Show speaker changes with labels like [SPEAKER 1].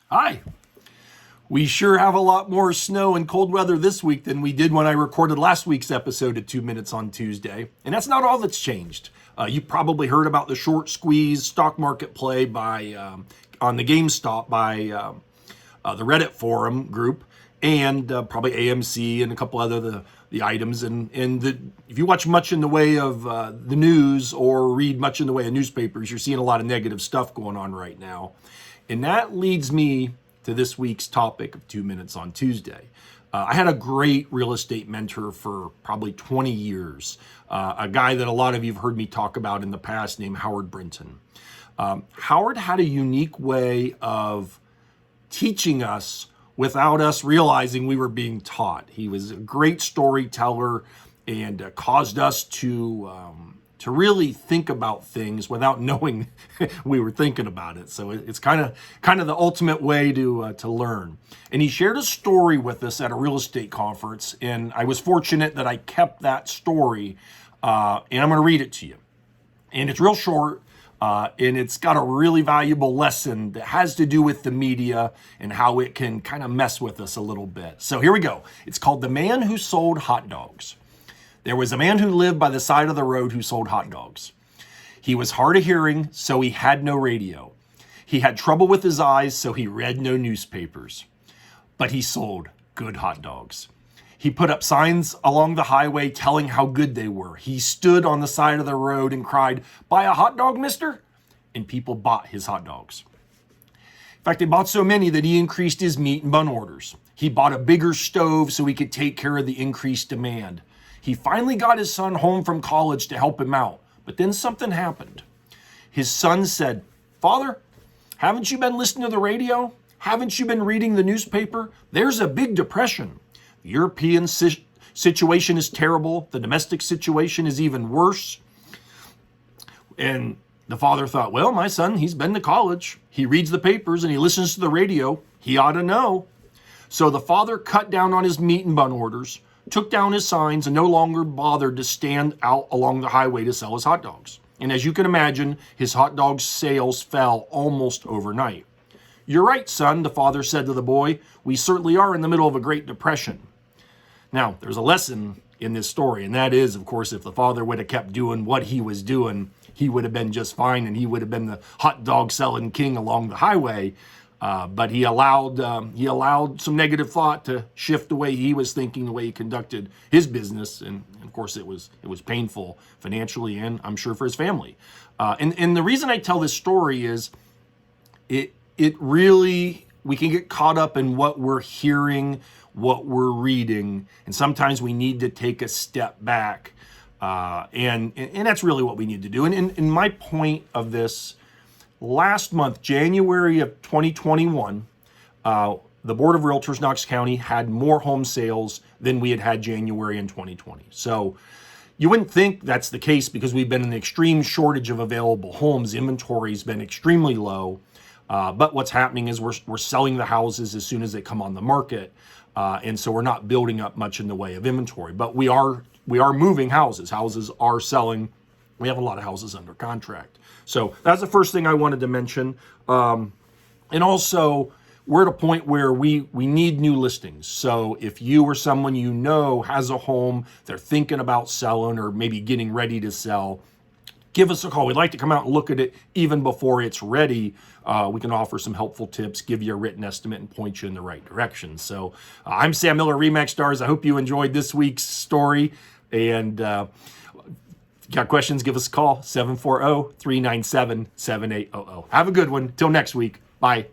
[SPEAKER 1] Hi. We sure have a lot more snow and cold weather this week than we did when I recorded last week's episode at 2 Minutes on Tuesday. And that's not all that's changed. You probably heard about the short squeeze stock market play on the GameStop by the Reddit forum group, and probably AMC and a couple other the items. If you watch much in the way of the news or read much in the way of newspapers, you're seeing a lot of negative stuff going on right now. And that leads me to this week's topic of 2 Minutes on Tuesday. I had a great real estate mentor for probably 20 years, a guy that a lot of you have heard me talk about in the past named Howard Brinton. Howard had a unique way of teaching us without us realizing we were being taught. He was a great storyteller and caused us to really think about things without knowing we were thinking about it. So it's kind of the ultimate way to learn. And he shared a story with us at a real estate conference, and I was fortunate that I kept that story, and I'm going to read it to you. And it's real short, and it's got a really valuable lesson that has to do with the media and how it can kind of mess with us a little bit. So here we go. It's called The Man Who Sold Hot Dogs. There was a man who lived by the side of the road who sold hot dogs. He was hard of hearing, so he had no radio. He had trouble with his eyes, so he read no newspapers. But he sold good hot dogs. He put up signs along the highway telling how good they were. He stood on the side of the road and cried, "Buy a hot dog, mister?" And people bought his hot dogs. In fact, they bought so many that he increased his meat and bun orders. He bought a bigger stove so he could take care of the increased demand. He finally got his son home from college to help him out, but then something happened. His son said, "Father, haven't you been listening to the radio? Haven't you been reading the newspaper? There's a big depression. The European situation is terrible. The domestic situation is even worse." And the father thought, well, my son, he's been to college. He reads the papers and he listens to the radio. He ought to know. So the father cut down on his meat and bun orders, took down his signs, and no longer bothered to stand out along the highway to sell his hot dogs. And as you can imagine, his hot dog sales fell almost overnight. "You're right, son," the father said to the boy. "We certainly are in the middle of a Great Depression." Now, there's a lesson in this story, and that is, of course, if the father would have kept doing what he was doing, he would have been just fine, and he would have been the hot dog selling king along the highway. But he allowed some negative thought to shift the way he was thinking, the way he conducted his business, and of course it was painful financially and I'm sure for his family. And the reason I tell this story is it really, we can get caught up in what we're hearing, what we're reading, and sometimes we need to take a step back, and that's really what we need to do. And my point of this. Last month, January of 2021, the Board of Realtors, Knox County, had more home sales than we had January in 2020. So you wouldn't think that's the case because we've been in an extreme shortage of available homes. Inventory's been extremely low. But what's happening is we're selling the houses as soon as they come on the market. And so we're not building up much in the way of inventory. But we are moving houses. Houses are selling. We have a lot of houses under contract. So that's the first thing I wanted to mention. And also, we're at a point where we need new listings. So if you or someone you know has a home, they're thinking about selling or maybe getting ready to sell, give us a call. We'd like to come out and look at it even before it's ready. We can offer some helpful tips, give you a written estimate, and point you in the right direction. So I'm Sam Miller, RE/MAX Stars. I hope you enjoyed this week's story. And if you got questions, give us a call, 740-397-7800. Have a good one. Till next week. Bye.